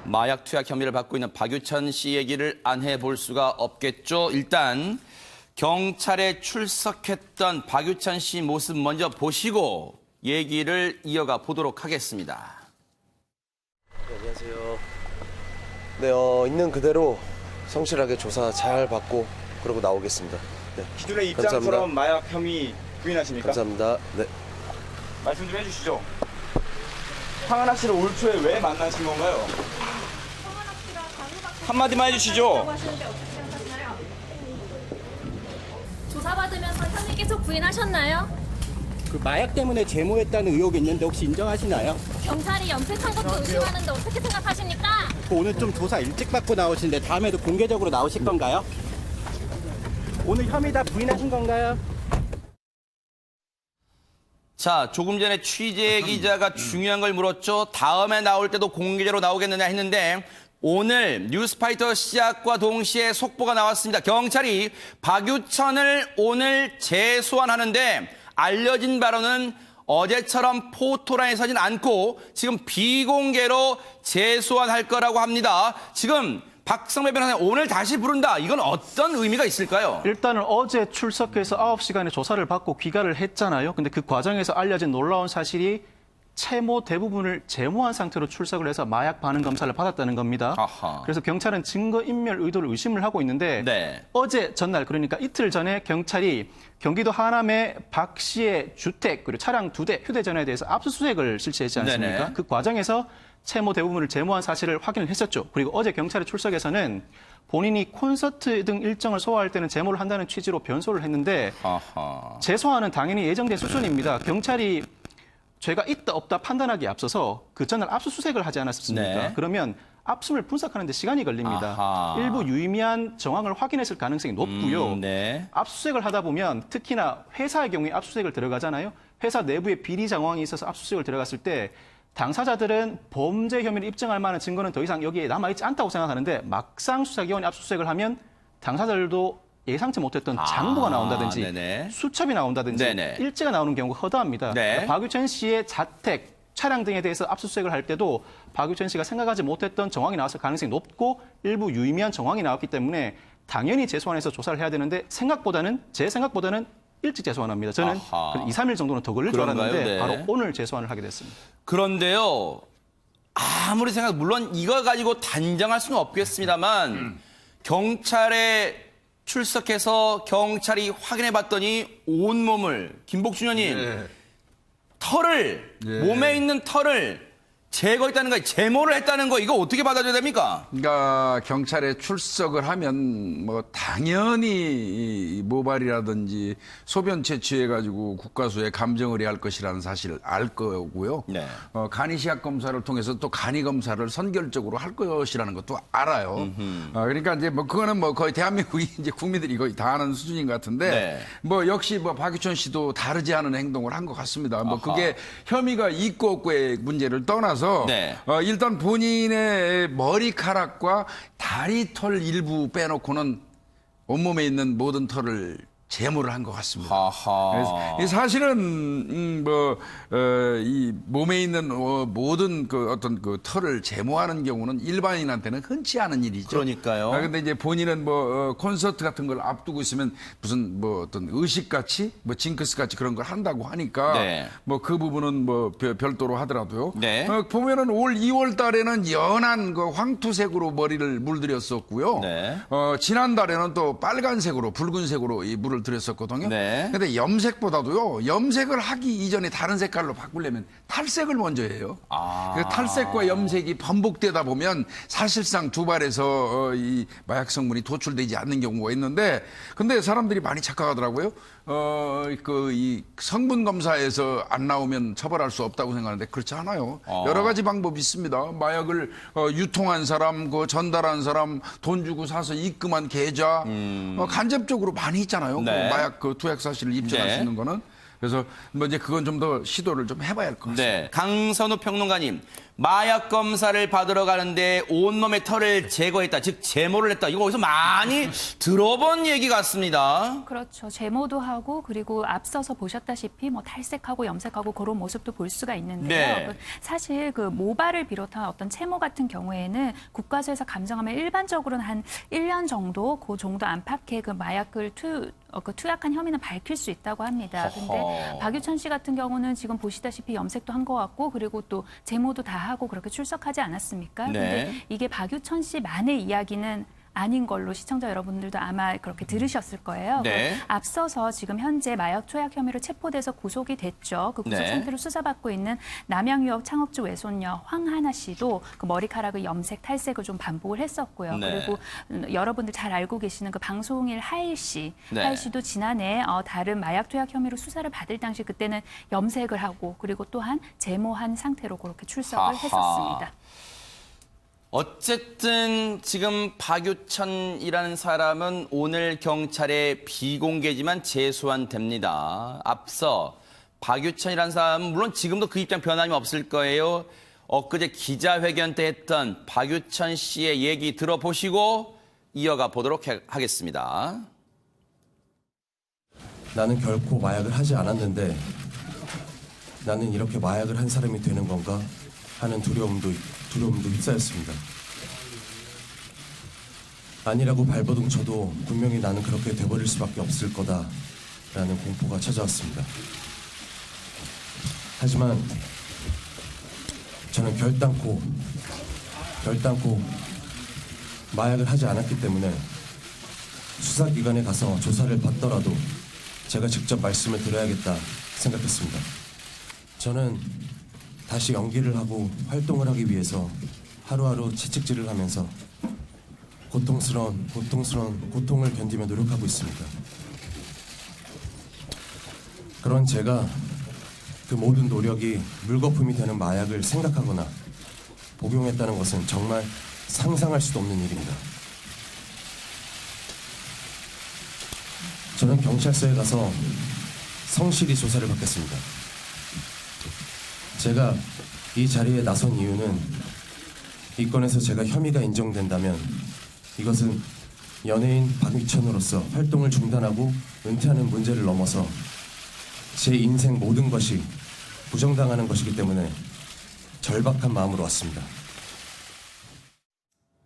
마약 투약 혐의를 받고 있는 박유천 씨 얘기를 안 해볼 수가 없겠죠. 일단 경찰에 출석했던 박유천 씨 모습 먼저 보시고 얘기를 이어가 보도록 하겠습니다. 네, 안녕하세요. 네, 있는 그대로 성실하게 조사 잘 받고 그러고 나오겠습니다. 네. 기존의 입장처럼 감사합니다. 마약 혐의 부인하십니까? 감사합니다. 네. 말씀 좀 해주시죠. 황하나 씨를 올 초에 왜 만나신 건가요? 한마디만 해주시죠. 조사받으면서 혐의 계속 부인하셨나요? 그 마약 때문에 제모했다는 의혹이 있는데 혹시 인정하시나요? 경찰이 염색한 것도 의심하는데 어떻게 생각하십니까? 오늘 좀 조사 일찍 받고 나오시는데 다음에도 공개적으로 나오실 건가요? 오늘 혐의 다 부인하신 건가요? 자, 조금 전에 취재 기자가 중요한 걸 물었죠. 다음에 나올 때도 공개적으로 나오겠느냐 했는데 오늘 뉴스파이터 시작과 동시에 속보가 나왔습니다. 경찰이 박유천을 오늘 재소환하는데 알려진 바로는 어제처럼 포토라인에 서진 않고 지금 비공개로 재소환할 거라고 합니다. 지금 박성배 변호사님 오늘 다시 부른다. 이건 어떤 의미가 있을까요? 일단은 어제 출석해서 9시간의 조사를 받고 귀가를 했잖아요. 근데 그 과정에서 알려진 놀라운 사실이 채모 대부분을 제모한 상태로 출석을 해서 마약 반응 검사를 받았다는 겁니다. 아하. 그래서 경찰은 증거인멸 의도를 의심을 하고 있는데 네. 어제 전날 그러니까 이틀 전에 경찰이 경기도 하남의 박 씨의 주택 그리고 차량 2대 휴대전화에 대해서 압수수색을 실시했지 않습니까? 네네. 그 과정에서 채모 대부분을 제모한 사실을 확인을 했었죠. 그리고 어제 경찰의 출석에서는 본인이 콘서트 등 일정을 소화할 때는 제모를 한다는 취지로 변소를 했는데 아하. 재소환은 당연히 예정된 수준입니다. 경찰이 죄가 있다 없다 판단하기에 앞서서 그 전날 압수수색을 하지 않았습니까? 네. 그러면 압수를 분석하는 데 시간이 걸립니다. 아하. 일부 유의미한 정황을 확인했을 가능성이 높고요. 네. 압수수색을 하다 보면 특히나 회사의 경우에 압수수색을 들어가잖아요. 회사 내부에 비리 정황이 있어서 압수수색을 들어갔을 때 당사자들은 범죄 혐의를 입증할 만한 증거는 더 이상 여기에 남아있지 않다고 생각하는데 막상 수사기관이 압수수색을 하면 당사자들도 예상치 못했던 장부가 나온다든지 네네. 수첩이 나온다든지 네네. 일제가 나오는 경우가 허다합니다. 네. 그러니까 박유천 씨의 자택, 차량 등에 대해서 압수수색을 할 때도 박유천 씨가 생각하지 못했던 정황이 나왔을 가능성이 높고 일부 유의미한 정황이 나왔기 때문에 당연히 재소환해서 조사를 해야 되는데 제 생각보다는 일찍 재소환합니다. 저는 아하. 2, 3일 정도는 더 걸릴 줄 그런가요? 알았는데 네. 바로 오늘 재소환을 하게 됐습니다. 그런데요, 아무리 물론 이거 가지고 단정할 수는 없겠습니다만, 경찰에 출석해서 경찰이 확인해 봤더니 온몸을, 김복준 의원님, 털을, 몸에 있는 털을 제거했다는 거, 제모를 했다는 거, 이거 어떻게 받아줘야 됩니까? 그러니까 경찰에 출석을 하면 뭐 당연히 이 모발이라든지 소변 채취해가지고 국가수에 감정 의뢰할 것이라는 사실을 알 거고요. 네. 간이시약 검사를 통해서 또 간이 검사를 선결적으로 할 것이라는 것도 알아요. 그러니까 이제 뭐 그거는 뭐 거의 대한민국이 이제 국민들이 거의 다 아는 수준인 것 같은데 네. 뭐 역시 뭐 박유천 씨도 다르지 않은 행동을 한 것 같습니다. 뭐 아하. 그게 혐의가 있고 없고의 문제를 떠나서 네. 일단 본인의 머리카락과 다리 털 일부 빼놓고는 온몸에 있는 모든 털을 제모를 한 것 같습니다. 아하. 그래서 사실은 이 몸에 있는 모든 그 어떤 그 털을 제모하는 경우는 일반인한테는 흔치 않은 일이죠. 그러니까요. 근데 이제 본인은 콘서트 같은 걸 앞두고 있으면 무슨 어떤 의식같이 징크스같이 그런 걸 한다고 하니까 네. 그 부분은 별도로 하더라도요. 네. 보면은 올 2월 달에는 연한 그 황토색으로 머리를 물들였었고요. 네. 지난달에는 또 빨간색으로 붉은색으로 이 물을 들였었거든요. 네. 근데 염색보다도요. 염색을 하기 이전에 다른 색깔로 바꾸려면 탈색을 먼저 해요. 그래서 탈색과 염색이 반복되다 보면 사실상 두 발에서 이 마약 성분이 도출되지 않는 경우가 있는데 근데 사람들이 많이 착각하더라고요. 이 성분 검사에서 안 나오면 처벌할 수 없다고 생각하는데 그렇지 않아요. 여러 가지 방법이 있습니다. 마약을 유통한 사람, 전달한 사람, 돈 주고 사서 입금한 계좌, 간접적으로 많이 있잖아요. 네. 마약 투약 사실을 입증할 네. 수 있는 거는. 그래서 이제 그건 좀 더 시도를 좀 해봐야 할 것 같습니다. 네. 강선우 평론가님, 마약 검사를 받으러 가는데 온몸의 털을 제거했다, 즉 제모를 했다. 이거 어디서 많이 들어본 얘기 같습니다. 그렇죠. 제모도 하고 그리고 앞서서 보셨다시피 뭐 탈색하고 염색하고 그런 모습도 볼 수가 있는데요. 네. 사실 그 모발을 비롯한 어떤 채모 같은 경우에는 국가수에서 감정하면 일반적으로는 한 1년 정도 그 정도 안팎의 그 마약을 투약한 혐의는 밝힐 수 있다고 합니다. 근데 박유천 씨 같은 경우는 지금 보시다시피 염색도 한 것 같고 그리고 또 제모도 다 하고 그렇게 출석하지 않았습니까? 네. 근데 이게 박유천 씨만의 이야기는 아닌 걸로 시청자 여러분들도 아마 그렇게 들으셨을 거예요. 네. 앞서서 지금 현재 마약 투약 혐의로 체포돼서 구속이 됐죠. 그 구속 네. 상태로 수사받고 있는 남양유업 창업주 외손녀 황하나 씨도 그 머리카락을 염색, 탈색을 좀 반복을 했었고요. 네. 그리고 여러분들 잘 알고 계시는 그 방송일 하일 씨, 네. 하일 씨도 지난해 다른 마약 투약 혐의로 수사를 받을 당시 그때는 염색을 하고 그리고 또한 제모한 상태로 그렇게 출석을 아하. 했었습니다. 어쨌든 지금 박유천이라는 사람은 오늘 경찰에 비공개지만 재소환됩니다. 앞서 박유천이라는 사람은 물론 지금도 그 입장 변함이 없을 거예요. 엊그제 기자회견 때 했던 박유천 씨의 얘기 들어보시고 이어가 보도록 하겠습니다. 나는 결코 마약을 하지 않았는데 나는 이렇게 마약을 한 사람이 되는 건가 하는 두려움도 휩싸였습니다. 아니라고 발버둥 쳐도 분명히 나는 그렇게 돼버릴 수밖에 없을 거다라는 공포가 찾아왔습니다. 하지만 저는 결단코 마약을 하지 않았기 때문에 수사기관에 가서 조사를 받더라도 제가 직접 말씀을 드려야겠다 생각했습니다. 저는 다시 연기를 하고 활동을 하기 위해서 하루하루 채찍질을 하면서 고통을 견디며 노력하고 있습니다. 그런 제가 그 모든 노력이 물거품이 되는 마약을 생각하거나 복용했다는 것은 정말 상상할 수도 없는 일입니다. 저는 경찰서에 가서 성실히 조사를 받겠습니다. 제가 이 자리에 나선 이유는 이 건에서 제가 혐의가 인정된다면 이것은 연예인 박유천으로서 활동을 중단하고 은퇴하는 문제를 넘어서 제 인생 모든 것이 부정당하는 것이기 때문에 절박한 마음으로 왔습니다.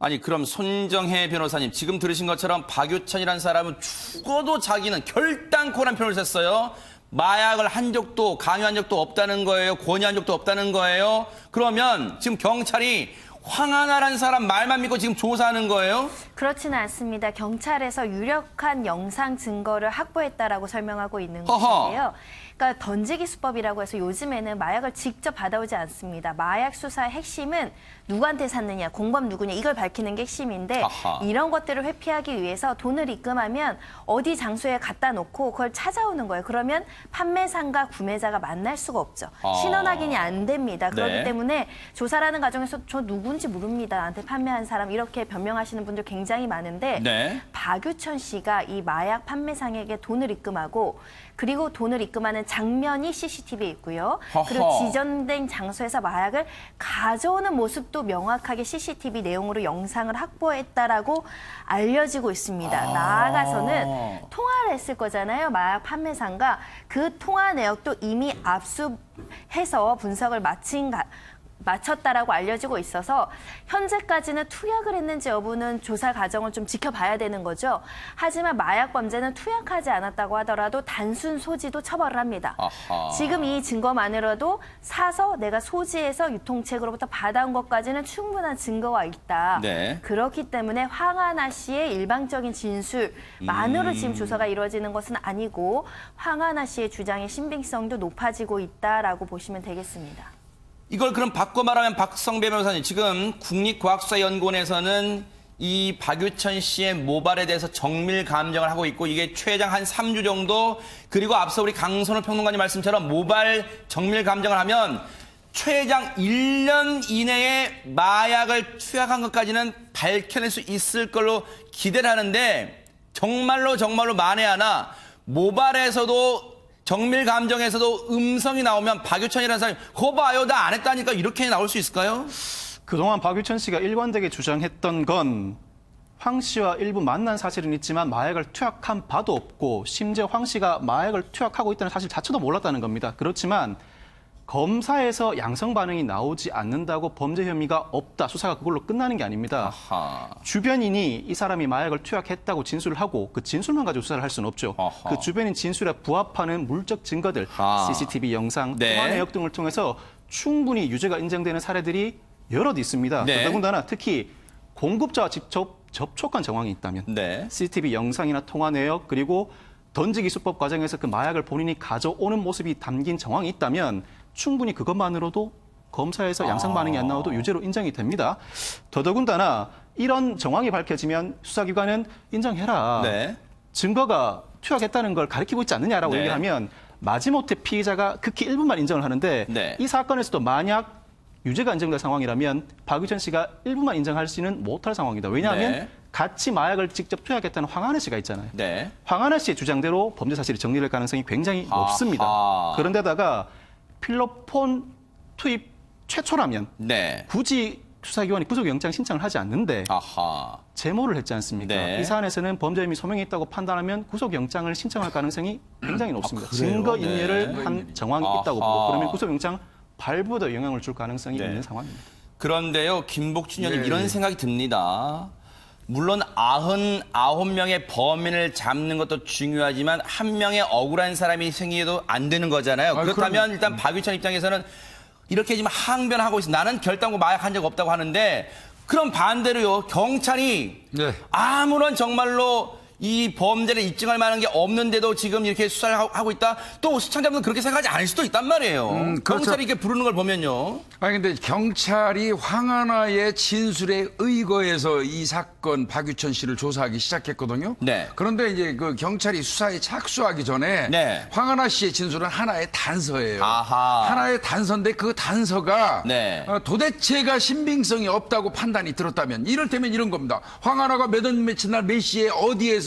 아니 그럼 손정혜 변호사님 지금 들으신 것처럼 박유천이라는 사람은 죽어도 자기는 결단코란 표현을 썼어요. 마약을 한 적도 강요한 적도 없다는 거예요. 권유한 적도 없다는 거예요. 그러면 지금 경찰이 황하나라는 사람 말만 믿고 지금 조사하는 거예요? 그렇지는 않습니다. 경찰에서 유력한 영상 증거를 확보했다라고 설명하고 있는 허허. 것인데요. 그러니까 던지기 수법이라고 해서 요즘에는 마약을 직접 받아오지 않습니다. 마약 수사의 핵심은 누구한테 샀느냐, 공범 누구냐 이걸 밝히는 게 핵심인데 아하. 이런 것들을 회피하기 위해서 돈을 입금하면 어디 장소에 갖다 놓고 그걸 찾아오는 거예요. 그러면 판매상과 구매자가 만날 수가 없죠. 신원 확인이 안 됩니다. 그렇기 네. 때문에 조사라는 과정에서 저 누군지 모릅니다. 나한테 판매한 사람 이렇게 변명하시는 분들 굉장히 많은데 네. 박유천 씨가 이 마약 판매상에게 돈을 입금하고 그리고 돈을 입금하는 장면이 CCTV에 있고요. 허허. 그리고 지정된 장소에서 마약을 가져오는 모습도 명확하게 CCTV 내용으로 영상을 확보했다라고 알려지고 있습니다. 나아가서는 통화를 했을 거잖아요. 마약 판매상과 그 통화 내역도 이미 압수해서 분석을 마쳤다라고 알려지고 있어서 현재까지는 투약을 했는지 여부는 조사 과정을 좀 지켜봐야 되는 거죠. 하지만 마약 범죄는 투약하지 않았다고 하더라도 단순 소지도 처벌을 합니다. 아하. 지금 이 증거만으로도 사서 내가 소지해서 유통책으로부터 받아온 것까지는 충분한 증거가 있다. 네. 그렇기 때문에 황하나 씨의 일방적인 진술만으로 지금 조사가 이루어지는 것은 아니고 황하나 씨의 주장의 신빙성도 높아지고 있다라고 보시면 되겠습니다. 이걸 그럼 바꿔 말하면 박성배 변호사님 지금 국립과학수사연구원에서는 이 박유천 씨의 모발에 대해서 정밀 감정을 하고 있고 이게 최장 한 3주 정도 그리고 앞서 우리 강선우 평론가님 말씀처럼 모발 정밀 감정을 하면 최장 1년 이내에 마약을 투약한 것까지는 밝혀낼 수 있을 걸로 기대를 하는데 정말로 만에 하나 모발에서도 정밀 감정에서도 음성이 나오면 박유천이라는 사람이 거 봐요, 나 안 했다니까 이렇게 나올 수 있을까요? 그동안 박유천 씨가 일관되게 주장했던 건 황 씨와 일부 만난 사실은 있지만 마약을 투약한 바도 없고 심지어 황 씨가 마약을 투약하고 있다는 사실 자체도 몰랐다는 겁니다. 그렇지만 검사에서 양성 반응이 나오지 않는다고 범죄 혐의가 없다. 수사가 그걸로 끝나는 게 아닙니다. 아하. 주변인이 이 사람이 마약을 투약했다고 진술을 하고 그 진술만 가지고 수사를 할 수는 없죠. 아하. 그 주변인 진술에 부합하는 물적 증거들, 아. CCTV 영상, 네. 통화 내역 등을 통해서 충분히 유죄가 인정되는 사례들이 여럿 있습니다. 네. 더군다나 특히 공급자와 직접 접촉한 정황이 있다면 네. CCTV 영상이나 통화 내역 그리고 던지기 수법 과정에서 그 마약을 본인이 가져오는 모습이 담긴 정황이 있다면 충분히 그것만으로도 검사에서 양성 반응이 안 나와도 유죄로 인정이 됩니다. 더더군다나 이런 정황이 밝혀지면 수사기관은 인정해라. 네. 증거가 투약했다는 걸 가리키고 있지 않느냐라고 네. 얘기를 하면 마지못해 피의자가 극히 일부만 인정을 하는데 네. 이 사건에서도 만약 유죄가 인정될 상황이라면 박유천 씨가 일부만 인정하지는 못할 상황이다. 왜냐하면 네. 같이 마약을 직접 투약했다는 황하늘 씨가 있잖아요. 네. 황하늘 씨의 주장대로 범죄 사실이 정리될 가능성이 굉장히 높습니다. 그런데다가 필로폰 투입 최초라면 네. 굳이 수사기관이 구속영장 신청을 하지 않는데 아하. 제모를 했지 않습니까? 네. 이 사안에서는 범죄 혐의 소명이 있다고 판단하면 구속영장을 신청할 가능성이 굉장히 높습니다. 증거 인멸을 네. 한 정황이 있다고 아하. 보고 그러면 구속영장 발부도 영향을 줄 가능성이 네. 있는 상황입니다. 그런데요, 김복춘 의원님 네. 이런 생각이 듭니다. 물론 99명의 범인을 잡는 것도 중요하지만 한 명의 억울한 사람이 생기도 안 되는 거잖아요. 그렇다면 일단 박유천 입장에서는 이렇게 지금 항변하고 있어. 나는 결단고 마약한 적 없다고 하는데 그럼 반대로요. 경찰이 네. 아무런 정말로 이 범죄를 입증할 만한 게 없는데도 지금 이렇게 수사를 하고 있다? 또 시청자분은 그렇게 생각하지 않을 수도 있단 말이에요. 그렇죠. 경찰이 이렇게 부르는 걸 보면요. 아니 근데 경찰이 황하나의 진술에 의거해서 이 사건 박유천 씨를 조사하기 시작했거든요. 네. 그런데 이제 그 경찰이 수사에 착수하기 전에 네. 황하나 씨의 진술은 하나의 단서예요. 아하. 하나의 단서인데 그 단서가 네. 도대체가 신빙성이 없다고 판단이 들었다면 이를테면 이런 겁니다. 황하나가 몇 월 며칠 날 몇 시에 어디에서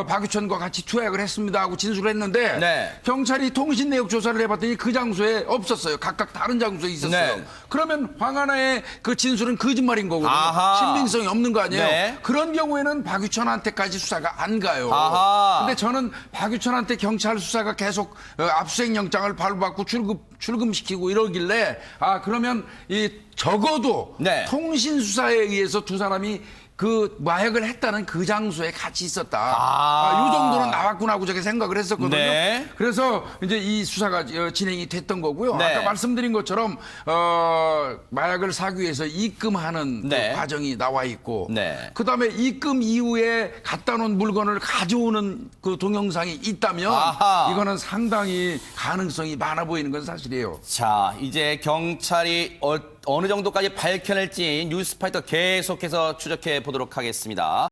박유천과 같이 투약을 했습니다 하고 진술을 했는데 네. 경찰이 통신 내역 조사를 해봤더니 그 장소에 없었어요. 각각 다른 장소에 있었어요. 네. 그러면 황하나의 그 진술은 거짓말인 거거든요. 아하. 신빙성이 없는 거 아니에요. 네. 그런 경우에는 박유천한테까지 수사가 안 가요. 아하. 근데 저는 박유천한테 경찰 수사가 계속 압수수색 영장을 발부받고 출금시키고 이러길래 그러면 이 적어도 네. 통신 수사에 의해서 두 사람이 그 마약을 했다는 그 장소에 같이 있었다. 이 정도는 나왔구나 하고 저게 생각을 했었거든요. 네. 그래서 이제 이 수사가 진행이 됐던 거고요. 네. 아까 말씀드린 것처럼 마약을 사기 위해서 입금하는 네. 그 과정이 나와 있고, 네. 그다음에 입금 이후에 갖다 놓은 물건을 가져오는 그 동영상이 있다면 아하. 이거는 상당히 가능성이 많아 보이는 건 사실이에요. 자, 이제 경찰이 어느 정도까지 밝혀낼지 뉴스파이터 계속해서 추적해 보도록 하겠습니다.